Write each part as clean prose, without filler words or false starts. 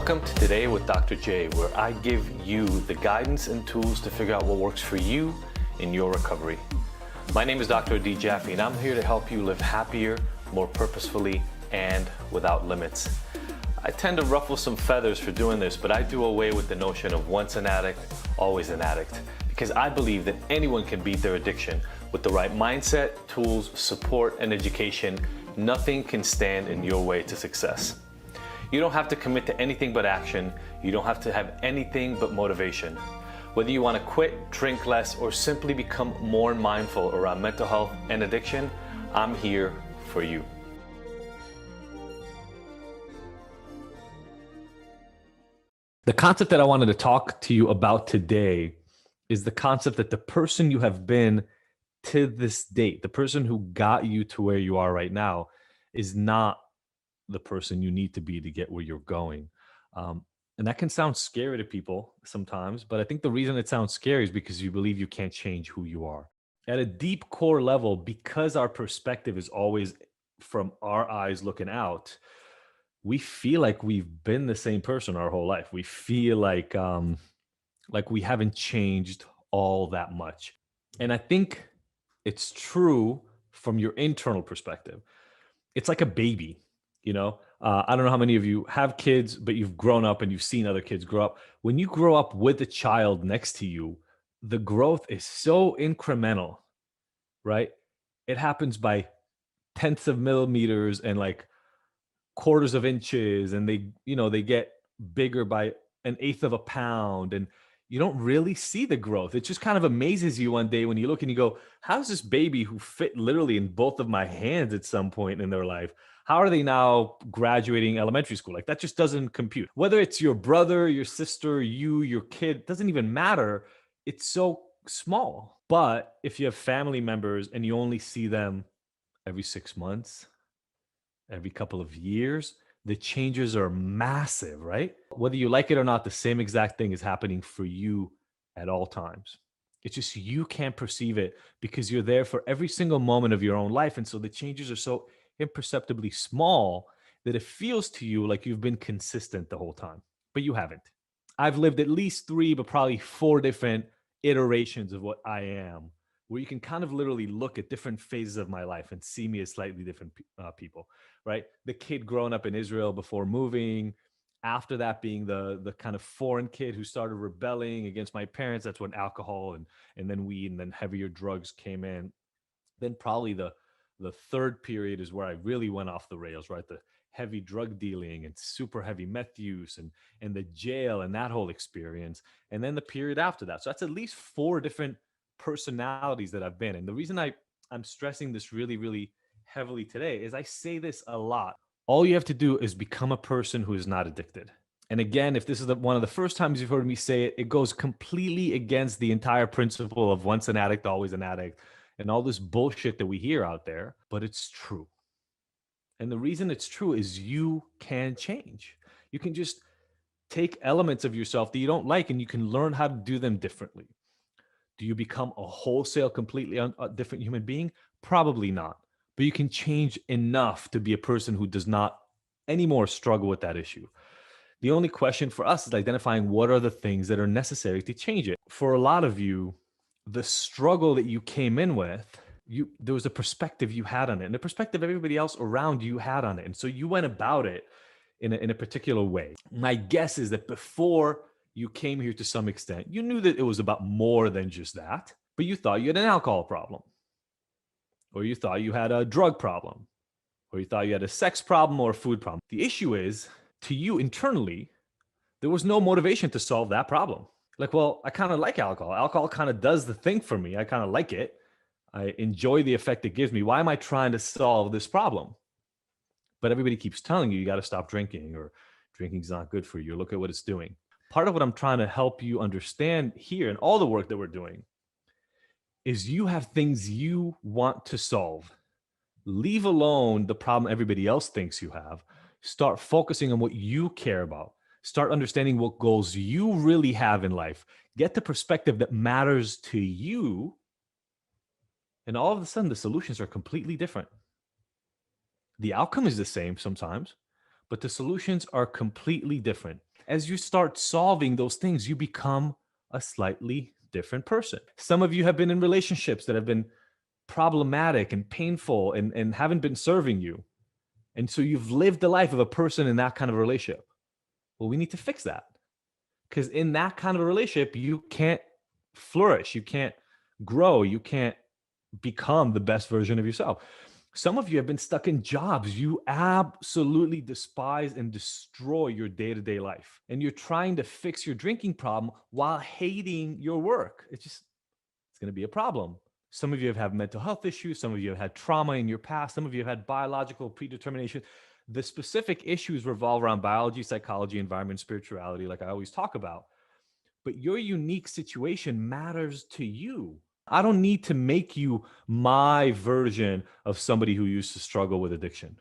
Welcome to Today with Dr. J, where I give you the guidance and tools to figure out what works for you in your recovery. My name is Dr. D. Jaffe, and I'm here to help you live happier, more purposefully, and without limits. I tend to ruffle some feathers for doing this, but I do away with the notion of once an addict, always an addict, because I believe that anyone can beat their addiction with the right mindset, tools, support, and education. Nothing can stand in your way to success. You don't have to commit to anything but action. You don't have to have anything but motivation. Whether you want to quit, drink less, or simply become more mindful around mental health and addiction, I'm here for you. The concept that I wanted to talk to you about today is the concept that the person you have been to this date, the person who got you to where you are right now, is not the person you need to be to get where you're going. And that can sound scary to people sometimes, but I think the reason it sounds scary is because you believe you can't change who you are. At a deep core level, because our perspective is always from our eyes looking out, we feel like we've been the same person our whole life. We feel like we haven't changed all that much. And I think it's true from your internal perspective. It's like a baby. I don't know how many of you have kids, but you've grown up and you've seen other kids grow up. When you grow up with a child next to you, the growth is so incremental, right? It happens by tenths of millimeters and like quarters of inches, and they get bigger by an eighth of a pound, and you don't really see the growth. It just kind of amazes you one day when you look and you go, how's this baby who fit literally in both of my hands at some point in their life? How are they now graduating elementary school? Like, that just doesn't compute. Whether it's your brother, your sister, your kid, doesn't even matter. It's so small. But if you have family members and you only see them every 6 months, every couple of years, the changes are massive, right? Whether you like it or not, the same exact thing is happening for you at all times. It's just you can't perceive it because you're there for every single moment of your own life. And so the changes are so imperceptibly small that it feels to you like you've been consistent the whole time, but you haven't. I've lived at least 3, but probably 4 different iterations of what I am, where you can kind of literally look at different phases of my life and see me as slightly different people, right? The kid growing up in Israel before moving, after that being the kind of foreign kid who started rebelling against my parents. That's when alcohol and then weed and then heavier drugs came in. Then probably the third period is where I really went off the rails, right? The heavy drug dealing and super heavy meth use and the jail and that whole experience. And then the period after that. So that's at least 4 different personalities that I've been. And the reason I'm stressing this really, really heavily today is I say this a lot. All you have to do is become a person who is not addicted. And again, if this is one of the first times you've heard me say it, it goes completely against the entire principle of once an addict, always an addict, and all this bullshit that we hear out there, but it's true. And the reason it's true is you can change. You can just take elements of yourself that you don't like and you can learn how to do them differently. Do you become a wholesale, completely different human being? Probably not. But you can change enough to be a person who does not anymore struggle with that issue. The only question for us is identifying what are the things that are necessary to change it. For a lot of you, the struggle that you came in with, there was a perspective you had on it, and the perspective everybody else around you had on it. And so you went about it in a particular way. My guess is that before you came here to some extent, you knew that it was about more than just that, but you thought you had an alcohol problem, or you thought you had a drug problem, or you thought you had a sex problem or a food problem. The issue is, to you internally, there was no motivation to solve that problem. Like, well, I kind of like alcohol. Alcohol kind of does the thing for me. I kind of like it. I enjoy the effect it gives me. Why am I trying to solve this problem? But everybody keeps telling you got to stop drinking, or drinking's not good for you. Look at what it's doing. Part of what I'm trying to help you understand here and all the work that we're doing is you have things you want to solve. Leave alone the problem everybody else thinks you have. Start focusing on what you care about. Start understanding what goals you really have in life. Get the perspective that matters to you. And all of a sudden, the solutions are completely different. The outcome is the same sometimes, but the solutions are completely different. As you start solving those things, you become a slightly different person. Some of you have been in relationships that have been problematic and painful and haven't been serving you. And so you've lived the life of a person in that kind of relationship. Well, we need to fix that. Because in that kind of a relationship, you can't flourish, you can't grow, you can't become the best version of yourself. Some of you have been stuck in jobs you absolutely despise and destroy your day-to-day life. And you're trying to fix your drinking problem while hating your work. It's going to be a problem. Some of you have had mental health issues. Some of you have had trauma in your past. Some of you have had biological predetermination. The specific issues revolve around biology, psychology, environment, spirituality, like I always talk about. But your unique situation matters to you. I don't need to make you my version of somebody who used to struggle with addiction.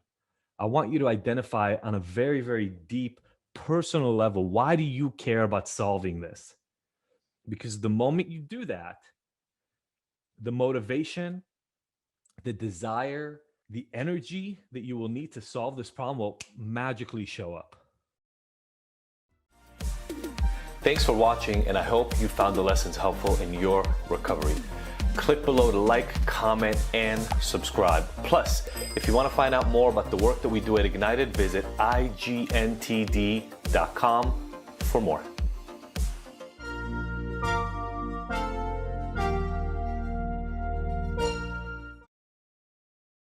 I want you to identify on a very, very deep personal level, why do you care about solving this? Because the moment you do that, the motivation, the desire, the energy that you will need to solve this problem will magically show up. Thanks for watching, and I hope you found the lessons helpful in your recovery. Click below to like, comment, and subscribe. Plus, if you want to find out more about the work that we do at Ignited, visit IGNTD.com for more.